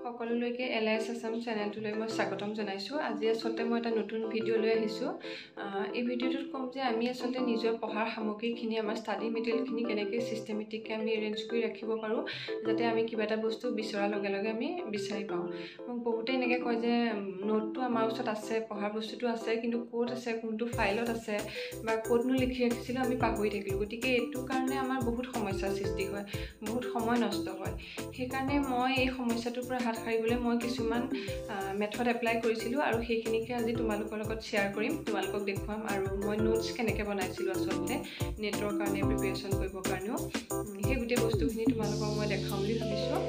সকলোলৈকে LIS আসাম চেনেলটোলৈ মই স্বাগতম জনাইছোঁ। আজি আচলতে মই এটা নতুন ভিডিঅ' লৈ আহিছোঁ। এই ভিডিঅ'টোত ক'ম যে আমি আচলতে নিজৰ পঢ়াৰ সামগ্ৰীখিনি আমাৰ ষ্টাডি মেটেৰিয়েলখিনি কেনেকৈ ছিষ্টেমেটিককৈ আমি এৰেঞ্জ কৰি ৰাখিব পাৰোঁ, যাতে আমি কিবা এটা বস্তু বিচৰাৰ লগে লগে আমি বিচাৰি পাওঁ। মোক বহুতে এনেকৈ কয় যে নোটটো আমাৰ ওচৰত আছে, পঢ়াৰ বস্তুটো আছে, কিন্তু ক'ত আছে, কোনটো ফাইলত আছে বা ক'তনো লিখি ৰাখিছিলোঁ আমি পাহৰি থাকিলোঁ। গতিকে এইটো কাৰণে আমাৰ বহুত সমস্যাৰ সৃষ্টি হয়, বহুত সময় নষ্ট হয়। সেইকাৰণে মই এই সমস্যাটোৰ পৰা হাত সাৰিবলৈ মই কিছুমান মেথড এপ্লাই কৰিছিলোঁ আৰু সেইখিনিকে আজি তোমালোকৰ লগত শ্বেয়াৰ কৰিম, তোমালোকক দেখুৱাম। আৰু মই নোটছ কেনেকৈ বনাইছিলোঁ আচলতে নেটৰ কাৰণে প্ৰিপেৰেশ্যন কৰিবৰ কাৰণেও, সেই গোটেই বস্তুখিনি তোমালোকক মই দেখাম বুলি ভাবিছোঁ।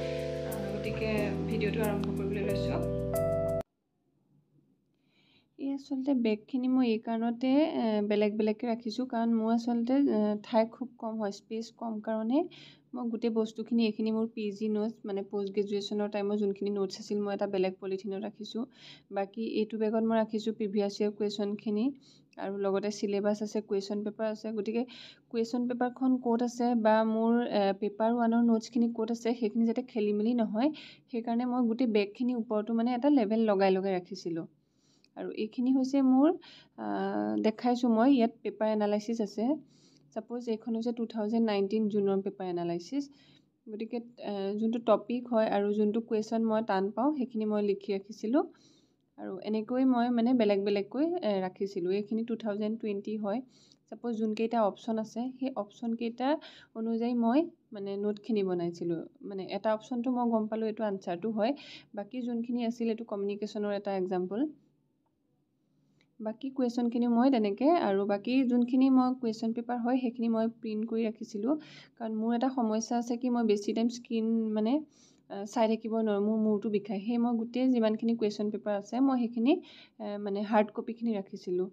গতিকে ভিডিঅ'টো আৰম্ভ কৰিবলৈ লৈছোঁ। এই আচলতে বেগখিনি মই এই কাৰণতে বেলেগ বেলেগকৈ ৰাখিছোঁ, কাৰণ মোৰ আচলতে ঠাই খুব কম হয়, স্পেচ কম কাৰণে মই গোটেই বস্তুখিনি এইখিনি মোৰ PG নোটছ মানে পষ্ট গ্ৰেজুৱেশ্যনৰ টাইমৰ যোনখিনি নোটছ আছিল মই এটা বেলেগ পলিথিনত ৰাখিছোঁ। বাকী এইটো বেগত মই ৰাখিছোঁ প্ৰিভিয়াছ ইয়েৰ কুৱেশ্যনখিনি, আৰু লগতে চিলেবাছ আছে, কুৱেশ্যন পেপাৰ আছে। গতিকে কুৱেশ্যন পেপাৰখন ক'ত আছে বা মোৰ পেপাৰ 1ৰ নোটছখিনি ক'ত আছে সেইখিনি যাতে খেলি মেলি নহয়, সেইকাৰণে মই গোটেই বেগখিনিৰ ওপৰতো মানে এটা লেবেল লগাই ৰাখিছিলোঁ। আৰু এইখিনি হৈছে মোৰ দেখাইছোঁ মই ইয়াত পেপাৰ এনালাইচিছ আছে। ছাপ'জ এইখন হৈছে 2019 জুনৰ পেপাৰ এনালাইচিছ। গতিকে যোনটো টপিক হয় আৰু যোনটো কুৱেশ্যন মই টান পাওঁ সেইখিনি মই লিখি ৰাখিছিলোঁ, আৰু এনেকৈ মই মানে বেলেগ বেলেগকৈ ৰাখিছিলোঁ। এইখিনি 2020 হয়। ছাপ'জ যোনকেইটা অপশ্যন আছে সেই অপশ্যনকেইটা অনুযায়ী মই মানে নোটখিনি বনাইছিলোঁ। মানে এটা অপশ্যনটো মই গম পালোঁ এইটো আনচাৰটো হয়, বাকী যোনখিনি আছিল এইটো কমিউনিকেশ্যনৰ এটা এক্সাম্পল। বাকী কুৱেশ্যনখিনি মই তেনেকৈ, আৰু বাকী যোনখিনি মই কুৱেশ্যন পেপাৰ হয় সেইখিনি মই প্ৰিণ্ট কৰি ৰাখিছিলোঁ। কাৰণ মোৰ এটা সমস্যা আছে কি মই বেছি টাইম স্ক্ৰীন মানে চাই থাকিব নোৱাৰোঁ, মোৰ মূৰটো বিষায়। সেই মই গোটেই যিমানখিনি কুৱেশ্যন পেপাৰ আছে মই সেইখিনি মানে হাৰ্ড কপিখিনি ৰাখিছিলোঁ।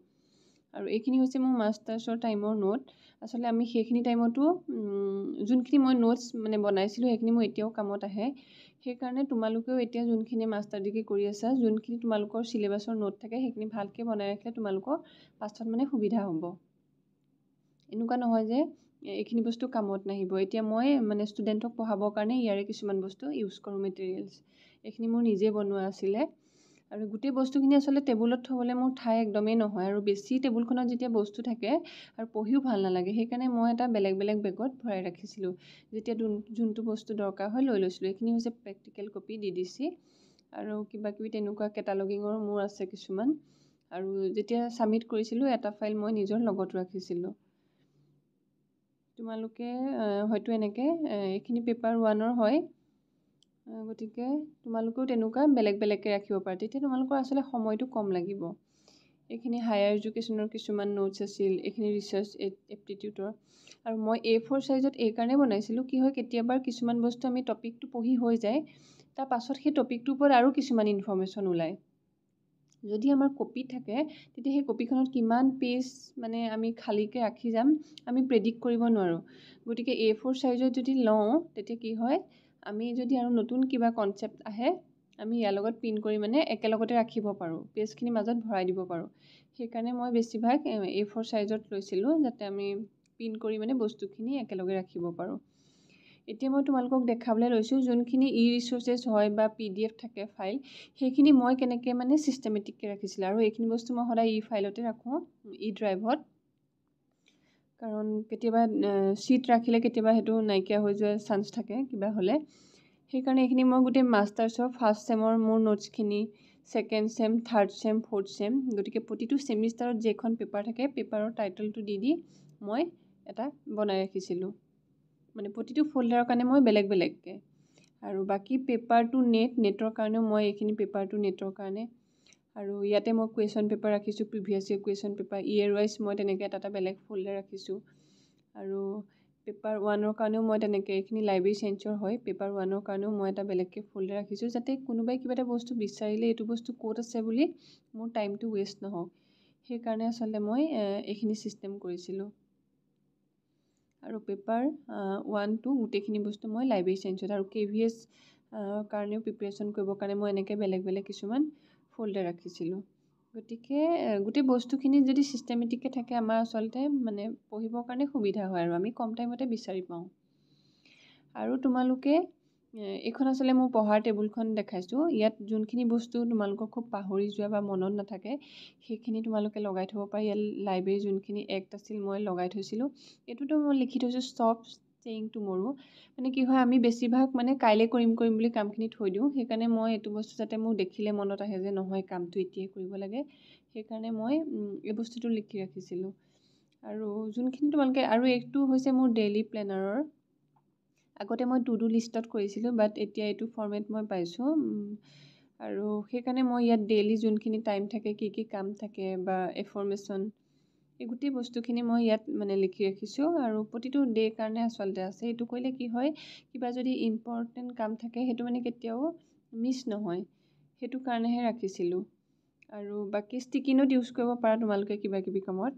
আৰু এইখিনি হৈছে মোৰ মাষ্টাৰ্ছৰ টাইমৰ নোট। আচলতে আমি সেইখিনি টাইমতো যোনখিনি মই নোটছ মানে বনাইছিলোঁ সেইখিনি মোৰ এতিয়াও কামত আহে। সেইকাৰণে তোমালোকেও এতিয়া যোনখিনি মাষ্টাৰ ডিগ্ৰী কৰি আছা, যোনখিনি তোমালোকৰ চিলেবাছৰ নোট থাকে সেইখিনি ভালকৈ বনাই ৰাখিলে তোমালোকৰ পাছত মানে সুবিধা হ'ব। এনেকুৱা নহয় যে এইখিনি বস্তু কামত নাহিব। এতিয়া মই মানে ষ্টুডেণ্টক পঢ়াবৰ কাৰণে ইয়াৰে কিছুমান বস্তু ইউজ কৰোঁ মেটেৰিয়েলছ। এইখিনি মোৰ নিজে বনোৱা আছিলে। আৰু গোটেই বস্তুখিনি আচলতে টেবুলত থ'বলৈ মোৰ ঠাই একদমেই নহয়, আৰু বেছি টেবুলখনত যেতিয়া বস্তু থাকে আৰু পঢ়িও ভাল নালাগে, সেইকাৰণে মই এটা বেলেগ বেলেগ বেগত ভৰাই ৰাখিছিলোঁ। যেতিয়া যোনটো বস্তু দৰকাৰ হয় লৈ লৈছিলোঁ। এইখিনি হৈছে প্ৰেক্টিকেল কপি DDC, আৰু কিবা কিবি তেনেকুৱা কেটালগিঙৰ মোৰ আছে কিছুমান। আৰু যেতিয়া ছাবমিট কৰিছিলোঁ এটা ফাইল মই নিজৰ লগত ৰাখিছিলোঁ। তোমালোকে হয়তো এনেকৈ এইখিনি পেপাৰ 1ৰ হয়, গতিকে তোমালোকেও তেনেকুৱা বেলেগ বেলেগকৈ ৰাখিব পাৰা, তেতিয়া তোমালোকৰ আচলতে সময়টো কম লাগিব। এইখিনি হায়াৰ এডুকেশ্যনৰ কিছুমান নোটছ আছিল, এইখিনি ৰিচাৰ্চ এপ্টিটিউডৰ। আৰু মই A4 চাইজত এই কাৰণে বনাইছিলোঁ, কি হয় কেতিয়াবা কিছুমান বস্তু আমি টপিকটো পঢ়ি হৈ যায়, তাৰ পাছত সেই টপিকটোৰ ওপৰত আৰু কিছুমান ইনফৰ্মেশ্যন ওলায়। যদি আমাৰ কপি থাকে তেতিয়া সেই কপিখনত কিমান পেজ মানে আমি খালীকৈ ৰাখি যাম আমি প্ৰেডিক্ট কৰিব নোৱাৰোঁ। গতিকে A4 চাইজত যদি লওঁ তেতিয়া কি হয়, আমি যদি আৰু নতুন কিবা কনচেপ্ট আহে আমি ইয়াৰ লগত প্ৰিণ্ট কৰি মানে একেলগতে ৰাখিব পাৰোঁ, পেজখিনিৰ মাজত ভৰাই দিব পাৰোঁ। সেইকাৰণে মই বেছিভাগ A4 চাইজত লৈছিলোঁ, যাতে আমি প্ৰিণ্ট কৰি মানে বস্তুখিনি একেলগে ৰাখিব পাৰোঁ। এতিয়া মই তোমালোকক দেখাবলৈ লৈছোঁ যোনখিনি ৰিচ'ৰ্চেছ হয় বা PDF থাকে ফাইল, সেইখিনি মই কেনেকৈ মানে ছিষ্টেমেটিককৈ ৰাখিছিলোঁ। আৰু এইখিনি বস্তু মই সদায় ফাইলতে ৰাখোঁ, ড্ৰাইভত। কাৰণ কেতিয়াবা শ্বীট ৰাখিলে কেতিয়াবা সেইটো নাইকিয়া হৈ যোৱাৰ চান্স থাকে কিবা হ'লে। সেইকাৰণে এইখিনি মই গোটেই মাষ্টাৰ্ছৰ ফাৰ্ষ্ট ছেমৰ মোৰ নোটছখিনি, second sem, third sem, fourth sem, গতিকে প্ৰতিটো ছেমিষ্টাৰত যেইখন পেপাৰ থাকে পেপাৰৰ টাইটেলটো দি মই এটা বনাই ৰাখিছিলোঁ। মানে প্ৰতিটো ফ'ল্ডাৰৰ কাৰণে মই বেলেগ বেলেগকৈ। আৰু বাকী পেপাৰটো নেটৰ কাৰণেও মই এইখিনি পেপাৰটো নেটৰ কাৰণে। আৰু ইয়াতে মই কুৱেশ্যন পেপাৰ ৰাখিছোঁ, previous year question paper, year wise মই তেনেকৈ এটা বেলেগ ফ'ল্ডাৰ ৰাখিছোঁ। আৰু পেপাৰ 1ৰ কাৰণেও মই তেনেকৈ, এইখিনি লাইব্ৰেৰী চায়েন্সৰ হয়, পেপাৰ 1ৰ কাৰণেও মই এটা বেলেগকৈ ফ'ল্ডাৰ ৰাখিছোঁ, যাতে কোনোবাই কিবা এটা বস্তু বিচাৰিলে এইটো বস্তু ক'ত আছে বুলি মোৰ টাইমটো ৱেষ্ট নহওক। সেইকাৰণে আচলতে মই এইখিনি ছিষ্টেম কৰিছিলোঁ। আৰু পেপাৰ 1, 2 গোটেইখিনি বস্তু মই লাইব্ৰেৰী চায়েন্সত, আৰু KVS কাৰণেও প্ৰিপেৰেশ্যন কৰিবৰ কাৰণে মই এনেকৈ বেলেগ বেলেগ কিছুমান ফ'ল্ডাৰ ৰাখিছিলোঁ। গতিকে গোটেই বস্তুখিনি যদি ছিষ্টেমেটিককৈ থাকে আমাৰ আচলতে মানে পঢ়িবৰ কাৰণে সুবিধা হয়, আৰু আমি কম টাইমতে বিচাৰি পাওঁ। আৰু তোমালোকে এইখন আচলতে মোৰ পঢ়াৰ টেবুলখন দেখাইছোঁ। ইয়াত যোনখিনি বস্তু তোমালোকৰ খুব পাহৰি যোৱা বা মনত নাথাকে সেইখিনি তোমালোকে লগাই থ'ব পাৰি। ইয়াত লাইব্ৰেৰী যোনখিনি এক্ট আছিল মই লগাই থৈছিলোঁ। এইটোতো মই লিখি থৈছোঁ ষ্টপ ছেইং টুমৰো। মানে কি হয় আমি বেছিভাগ মানে কাইলৈ কৰিম বুলি কামখিনি থৈ দিওঁ। সেইকাৰণে মই এইটো বস্তু যাতে মোক দেখিলে মনত আহে যে নহয় কামটো এতিয়াই কৰিব লাগে, সেইকাৰণে মই এই বস্তুটো লিখি ৰাখিছিলোঁ। আৰু যোনখিনি তোমালোকে আৰু এইটো হৈছে মোৰ ডেইলি প্লেনাৰৰ। আগতে মই টু ডু লিষ্টত কৰিছিলোঁ, বাট এতিয়া এইটো ফৰ্মেট মই পাইছোঁ। আৰু সেইকাৰণে মই ইয়াত ডেইলি যোনখিনি টাইম থাকে, কি কাম থাকে বা এফৰ্মেশ্যন, এই গোটেই বস্তুখিনি মই ইয়াত মানে লিখি ৰাখিছোঁ। আৰু প্ৰতিটো ডে'ৰ কাৰণে আচলতে আছে। এইটো কৰিলে কি হয়, কিবা যদি ইম্পৰ্টেণ্ট কাম থাকে সেইটো মানে কেতিয়াও মিছ নহয়, সেইটো কাৰণেহে ৰাখিছিলোঁ। আৰু বাকী ষ্টিকি নোট ইউজ কৰিব পাৰা তোমালোকে কিবা কিবি কামত।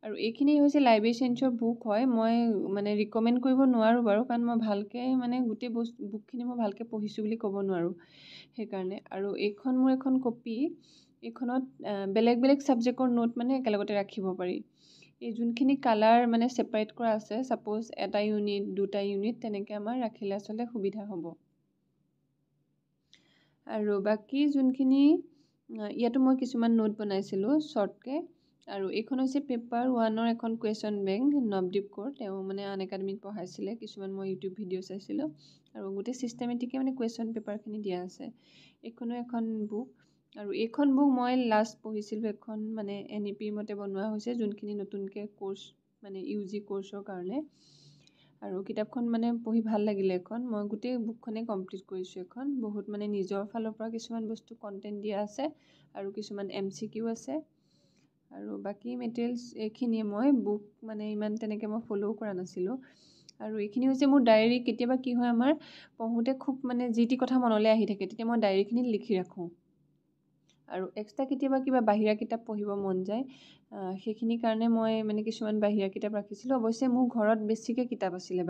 আৰু এইখিনি হৈছে লাইব্ৰেৰী চেঞ্চৰ বুক হয়। মই মানে ৰিকমেণ্ড কৰিব নোৱাৰোঁ বাৰু, কাৰণ মই ভালকৈ মানে গোটেই বুকখিনি মই ভালকৈ পঢ়িছোঁ বুলি ক'ব নোৱাৰোঁ সেইকাৰণে। আৰু এইখন মোৰ এখন কপি, এইখনত বেলেগ বেলেগ ছাবজেক্টৰ নোট মানে একেলগতে ৰাখিব পাৰি। এই যোনখিনি কালাৰ মানে ছেপাৰেট কৰা আছে, ছাপ'জ এটা ইউনিট, দুটা ইউনিট, তেনেকৈ আমাৰ ৰাখিলে আচলতে সুবিধা হ'ব। আৰু বাকী যোনখিনি ইয়াতো মই কিছুমান নোট বনাইছিলোঁ শ্বৰ্টকৈ। আৰু এইখন হৈছে পেপাৰ 1ৰ এখন কুৱেশ্যন বেংক, নৱদ্বীপ কৌৰ, তেওঁ মানে আনএকাডেমীত পঢ়াইছিলে। কিছুমান মই ইউটিউব ভিডিঅ' চাইছিলোঁ আৰু গোটেই ছিষ্টেমেটিকে মানে কুৱেশ্যন পেপাৰখিনি দিয়া আছে। এইখনো এখন বুক। আৰু এইখন বুক মই লাষ্ট পঢ়িছিলোঁ, এখন মানে NEP মতে বনোৱা হৈছে, যোনখিনি নতুনকৈ কোৰ্চ মানে UG কোৰ্চৰ কাৰণে। আৰু কিতাপখন মানে পঢ়ি ভাল লাগিলে এখন। মই গোটেই বুকখনেই কমপ্লিট কৰিছোঁ এখন। বহুত মানে নিজৰ ফালৰ পৰা কিছুমান বস্তু কণ্টেণ্ট দিয়া আছে আৰু কিছুমান MCQ আছে। আৰু বাকী মেটেৰিয়েলছ এইখিনিয়ে। মই বুক মানে ইমান তেনেকৈ মই ফ'ল' কৰা নাছিলোঁ। আৰু এইখিনি হৈছে মোৰ ডায়েৰী। কেতিয়াবা কি হয় আমাৰ পঢ়োঁতে খুব মানে যি টি কথা মনলৈ আহি থাকে, তেতিয়া মই ডায়েৰীখিনিত লিখি ৰাখোঁ। আৰু এক্সট্ৰা কেতিয়াবা কিবা বাহিৰা কিতাপ পঢ়িব মন যায়, সেইখিনি কাৰণে মই মানে কিছুমান বাহিৰা কিতাপ ৰাখিছিলোঁ। অৱশ্যে মোৰ ঘৰত বেছিকৈ কিতাপ আছিলে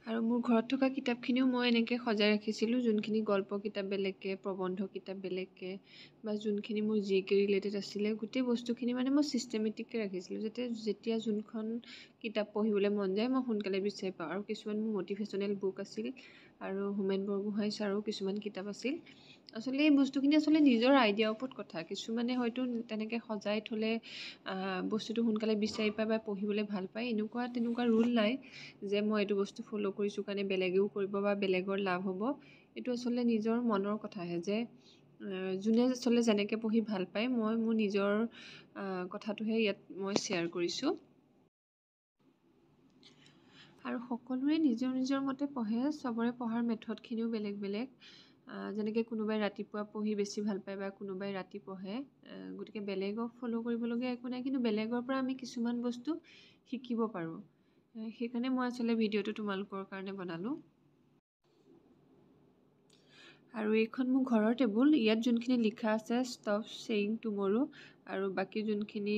আৰু মোৰ ঘৰত থকা কিতাপখিনিও মই এনেকৈ সজাই ৰাখিছিলোঁ। যোনখিনি গল্প কিতাপ বেলেগকৈ, প্ৰবন্ধ কিতাপ বেলেগকৈ, বা যোনখিনি মোৰ GK ৰিলেটেড আছিলে, গোটেই বস্তুখিনি মানে মই ছিষ্টেমেটিককৈ ৰাখিছিলোঁ, যাতে যেতিয়া যোনখন কিতাপ পঢ়িবলৈ মন যায় মই সোনকালে বিচাৰি পাওঁ। আৰু কিছুমান মোৰ মটিভেশ্যনেল বুক আছিল আৰু হোমেন বৰগোহাঁই ছাৰৰ কিছুমান কিতাপ আছিল। আচলতে এই বস্তুখিনি আচলতে নিজৰ আইডিয়াৰ ওপৰত কথা। কিছুমানে হয়তো তেনেকৈ সজাই থ'লে বস্তুটো সোনকালে বিচাৰি পায় বা পঢ়িবলৈ ভাল পায়। এনেকুৱা তেনেকুৱা ৰুল নাই যে মই এইটো বস্তু ফ'ল' কৰিছোঁ কাৰণে বেলেগেও কৰিব বা বেলেগৰ লাভ হ'ব। এইটো আচলতে নিজৰ মনৰ কথাহে, যে যোনে আচলতে যেনেকৈ পঢ়ি ভাল পায়। মই মোৰ নিজৰ কথাটোহে ইয়াত মই শ্বেয়াৰ কৰিছোঁ। আৰু সকলোৰে নিজৰ নিজৰ মতে পঢ়ে, চবৰে পঢ়াৰ মেথডখিনিও বেলেগ বেলেগ। যেনেকৈ কোনোবাই ৰাতিপুৱা পঢ়ি বেছি ভাল পায় বা কোনোবাই ৰাতি পঢ়ে। গতিকে বেলেগক ফ'ল' কৰিবলগীয়া একো নাই, কিন্তু বেলেগৰ পৰা আমি কিছুমান বস্তু শিকিব পাৰোঁ। সেইকাৰণে মই আচলতে ভিডিঅ'টো তোমালোকৰ কাৰণে বনালোঁ। আৰু এইখন মোৰ ঘৰৰ টেবুল। ইয়াত যোনখিনি লিখা আছে ষ্টপ ছেইং টুমৰো, আৰু বাকী যোনখিনি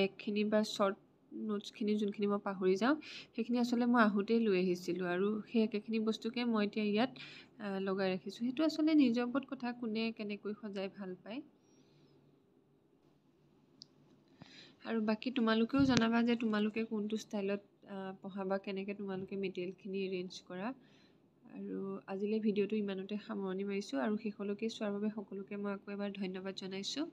একখিনি বা শ্বৰ্ট নোটছখিনি যোনখিনি মই পাহৰি যাওঁ, সেইখিনি আচলতে মই আহোঁতেই লৈ আহিছিলোঁ। আৰু সেই একেখিনি বস্তুকে মই এতিয়া ইয়াত লগাই ৰাখিছোঁ। সেইটো আচলতে নিজৰ ওপৰত কথা, কোনে কেনেকৈ সজাই ভাল পায়। আৰু বাকী তোমালোকেও জনাবা যে তোমালোকে কোনটো ষ্টাইলত পঢ়া বা কেনেকৈ তোমালোকে মেটেৰিয়েলখিনি এৰেঞ্জ কৰা। আৰু আজিলৈ ভিডিঅ'টো ইমানতে সামৰণি মাৰিছোঁ। আৰু শেষলৈকে চোৱাৰ বাবে সকলোকে মই আকৌ এবাৰ ধন্যবাদ জনাইছোঁ।